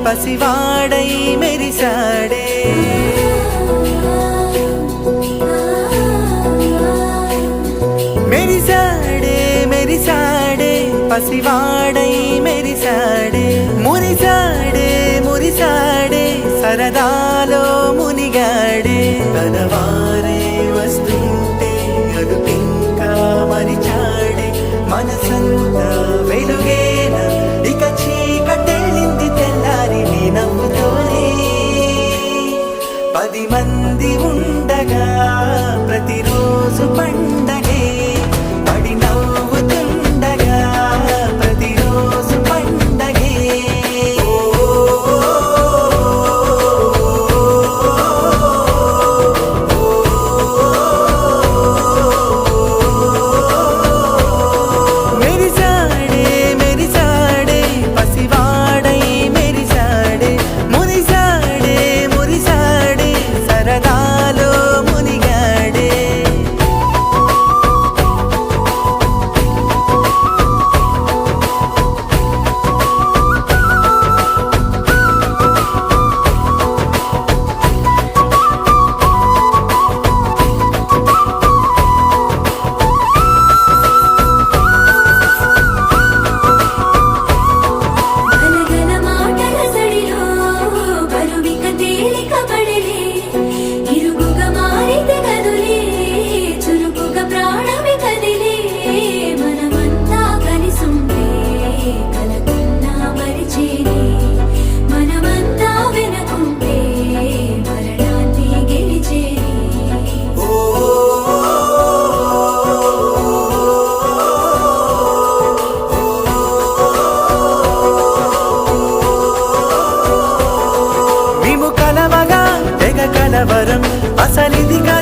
పసివాడై మెరిసాడే మెరిసాడే మెరిసాడే పసివాడై మెరిసాడే మురిసాడే మురిసాడే సరదాలో మునిగాడే తనవారే వస్తుంటే అదుపింకా మరిచాడే మనసంతా వెలుగేన ఇక చీకటెళ్ళింది తెల్లారి నీ నవ్వుతోనే 10 మంది ఉండగా ప్రతిరోజు పండగే పడి నవ్వుతుండగా ప్రతిరోజు పండగే మెరిసాడే మెరిసాడే పసివాడై మెరిసాడే మురిసాడే మురిసాడే సరదాలో మునిగాడే గలగల మాటల సడిలో బరువిక తేలిక పడలే ఇరుగుగా మారితే కదులే చురుకుగా ప్రాణమి కదిలే మనమంతా కలిసుంటే కలకున్నా మరిచేనే మనమంతా వెనకుంటే మరణాన్ని గెలిచేనే మేము కలవగా తెగ కలవరం అసలిదిగా